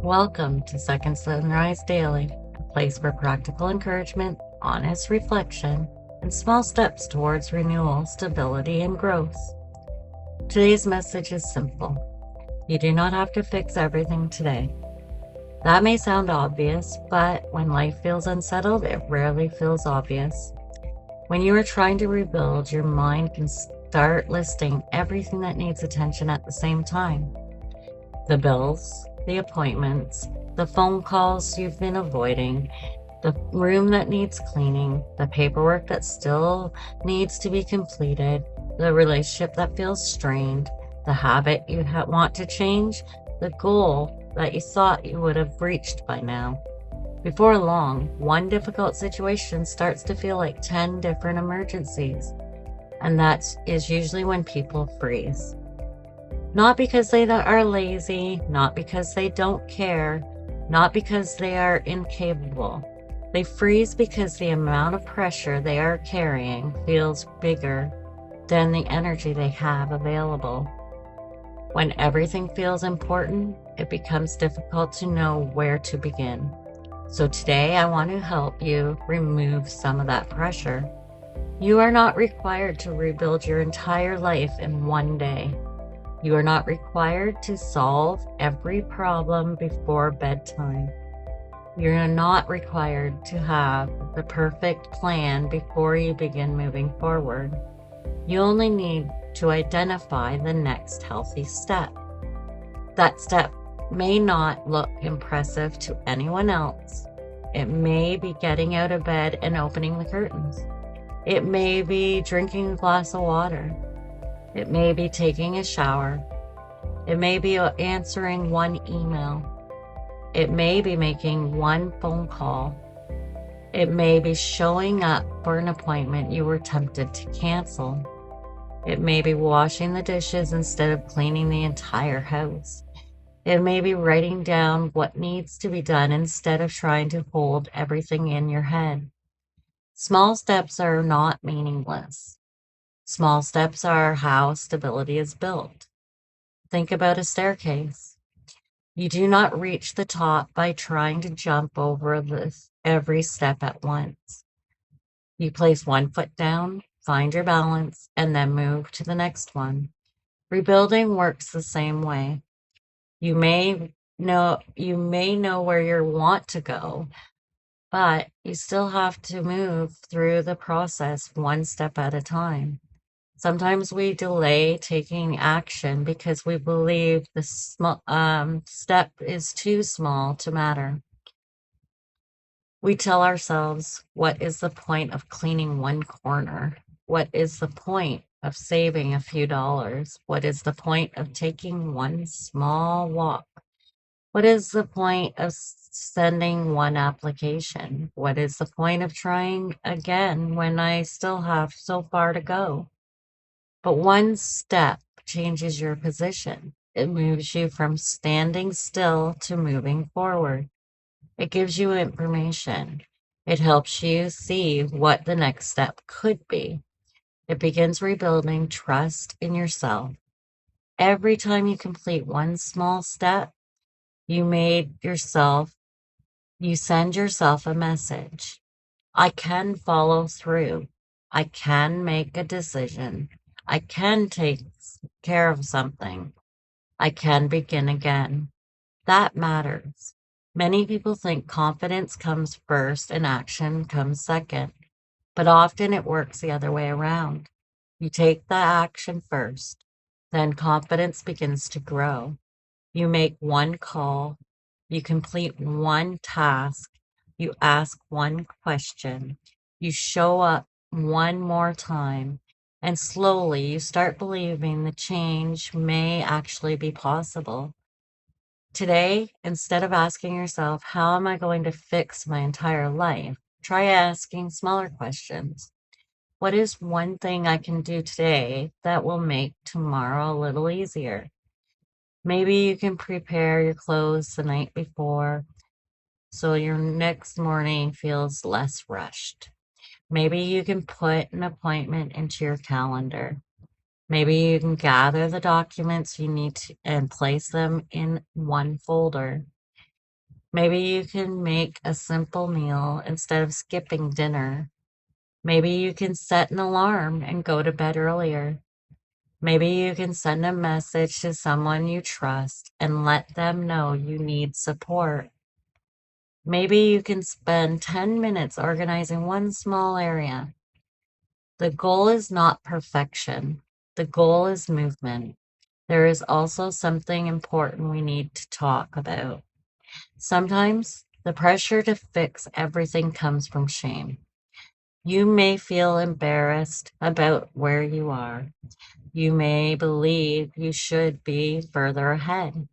Welcome to Second Sunrise Daily, a place for practical encouragement, honest reflection, and small steps towards renewal, stability, and growth. Today's message is simple. You do not have to fix everything today. That may sound obvious, but when life feels unsettled, it rarely feels obvious. When you are trying to rebuild, your mind can start listing everything that needs attention at the same time. The bills, the appointments, the phone calls you've been avoiding, the room that needs cleaning, the paperwork that still needs to be completed, the relationship that feels strained, the habit you want to change, the goal that you thought you would have reached by now. Before long, one difficult situation starts to feel like 10 different emergencies, and that is usually when people freeze. Not because they are lazy, not because they don't care, not because they are incapable. They freeze because the amount of pressure they are carrying feels bigger than the energy they have available. When everything feels important, it becomes difficult to know where to begin. So today I want to help you remove some of that pressure. You are not required to rebuild your entire life in one day. You are not required to solve every problem before bedtime. You're not required to have the perfect plan before you begin moving forward. You only need to identify the next healthy step. That step may not look impressive to anyone else. It may be getting out of bed and opening the curtains. It may be drinking a glass of water. It may be taking a shower. It may be answering one email. It may be making one phone call. It may be showing up for an appointment you were tempted to cancel. It may be washing the dishes instead of cleaning the entire house. It may be writing down what needs to be done instead of trying to hold everything in your head. Small steps are not meaningless. Small steps are how stability is built. Think about a staircase. You do not reach the top by trying to jump over every step at once. You place one foot down, find your balance, and then move to the next one. Rebuilding works the same way. You may know where you want to go, but you still have to move through the process one step at a time. Sometimes we delay taking action because we believe the step is too small to matter. We tell ourselves, what is the point of cleaning one corner? What is the point of saving a few dollars? What is the point of taking one small walk? What is the point of sending one application? What is the point of trying again when I still have so far to go? But one step changes your position. It moves you from standing still to moving forward. It gives you information. It helps you see what the next step could be. It begins rebuilding trust in yourself. Every time you complete one small step, you send yourself a message. I can follow through. I can make a decision. I can take care of something. I can begin again. That matters. Many people think confidence comes first and action comes second, but often it works the other way around. You take the action first, then confidence begins to grow. You make one call, you complete one task, you ask one question, you show up one more time, and slowly you start believing the change may actually be possible. Today, instead of asking yourself, how am I going to fix my entire life? Try asking smaller questions. What is one thing I can do today that will make tomorrow a little easier? Maybe you can prepare your clothes the night before so your next morning feels less rushed. Maybe you can put an appointment into your calendar. Maybe you can gather the documents you need and place them in one folder. Maybe you can make a simple meal instead of skipping dinner. Maybe you can set an alarm and go to bed earlier. Maybe you can send a message to someone you trust and let them know you need support. Maybe you can spend 10 minutes organizing one small area. The goal is not perfection. The goal is movement. There is also something important we need to talk about. Sometimes the pressure to fix everything comes from shame. You may feel embarrassed about where you are. You may believe you should be further ahead.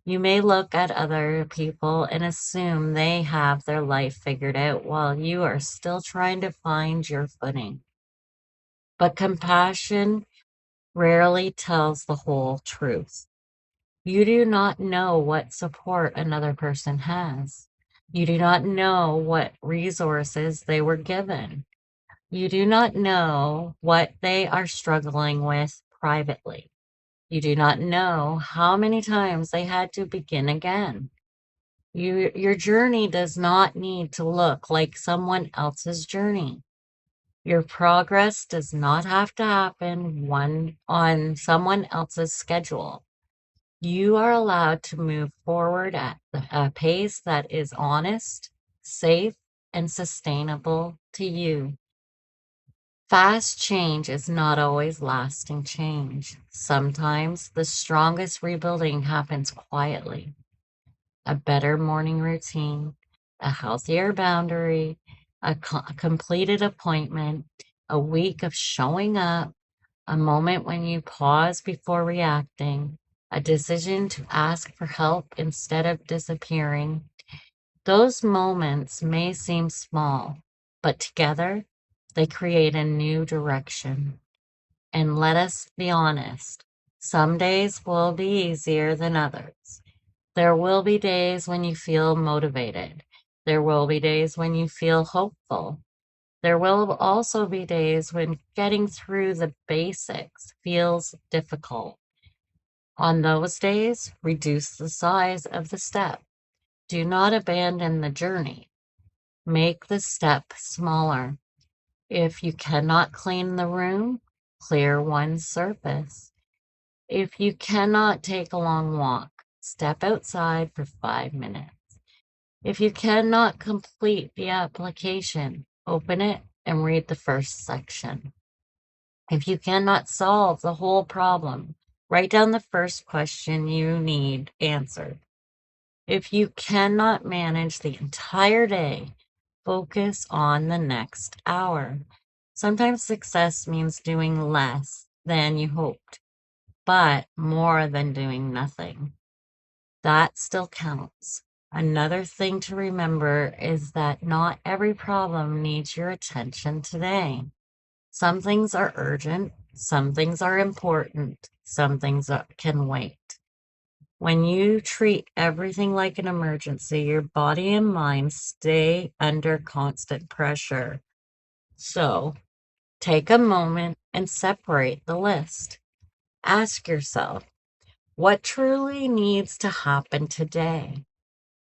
You may look at other people and assume they have their life figured out while you are still trying to find your footing. But compassion rarely tells the whole truth. You do not know what support another person has. You do not know what resources they were given. You do not know what they are struggling with privately. You do not know how many times they had to begin again. Your journey does not need to look like someone else's journey. Your progress does not have to happen on someone else's schedule. You are allowed to move forward at a pace that is honest, safe, and sustainable to you. Fast change is not always lasting change. Sometimes the strongest rebuilding happens quietly. A better morning routine, a healthier boundary, a completed appointment, a week of showing up, a moment when you pause before reacting, a decision to ask for help instead of disappearing. Those moments may seem small, but together they create a new direction. And let us be honest, some days will be easier than others. There will be days when you feel motivated. There will be days when you feel hopeful. There will also be days when getting through the basics feels difficult. On those days, reduce the size of the step. Do not abandon the journey. Make the step smaller. If you cannot clean the room, clear one surface. If you cannot take a long walk, step outside for 5 minutes. If you cannot complete the application, open it and read the first section. If you cannot solve the whole problem, write down the first question you need answered. If you cannot manage the entire day, focus on the next hour. Sometimes success means doing less than you hoped, but more than doing nothing. That still counts. Another thing to remember is that not every problem needs your attention today. Some things are urgent, some things are important, some things can wait. When you treat everything like an emergency, your body and mind stay under constant pressure. So, take a moment and separate the list. Ask yourself, what truly needs to happen today?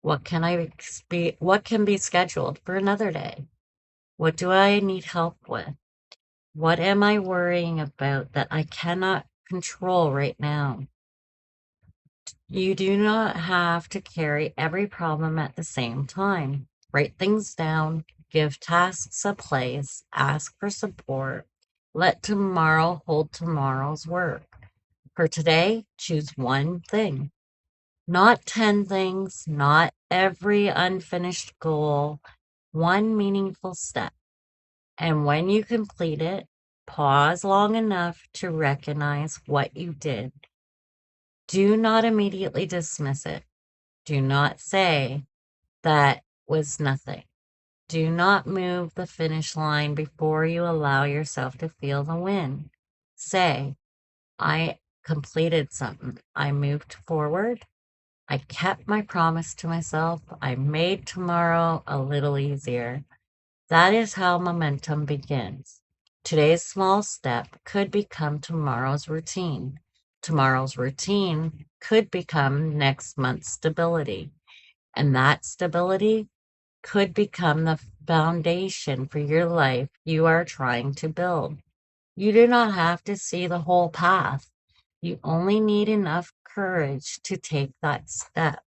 What can be scheduled for another day? What do I need help with? What am I worrying about that I cannot control right now? You do not have to carry every problem at the same time. Write things down, give tasks a place, ask for support. Let tomorrow hold tomorrow's work. For today, choose one thing. Not 10 things, not every unfinished goal, one meaningful step. And when you complete it, pause long enough to recognize what you did. Do not immediately dismiss it. Do not say that was nothing. Do not move the finish line before you allow yourself to feel the win. Say, I completed something. I moved forward. I kept my promise to myself. I made tomorrow a little easier. That is how momentum begins. Today's small step could become tomorrow's routine. Tomorrow's routine could become next month's stability. And that stability could become the foundation for your life you are trying to build. You do not have to see the whole path. You only need enough courage to take that step.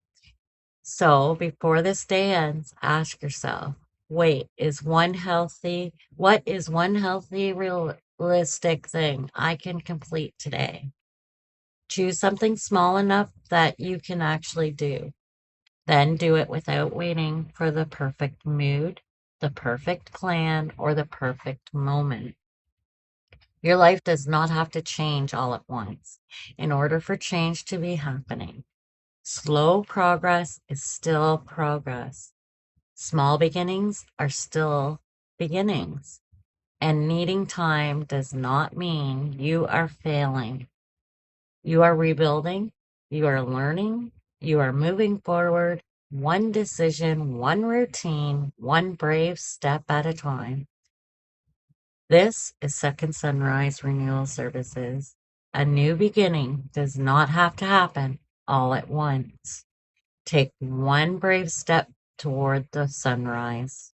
So before this day ends, ask yourself, what is one healthy, realistic thing I can complete today? Choose something small enough that you can actually do. Then do it without waiting for the perfect mood, the perfect plan, or the perfect moment. Your life does not have to change all at once in order for change to be happening. Slow progress is still progress. Small beginnings are still beginnings. And needing time does not mean you are failing. You are rebuilding, you are learning, you are moving forward, one decision, one routine, one brave step at a time. This is Second Sunrise Renewal Services. A new beginning does not have to happen all at once. Take one brave step toward the sunrise.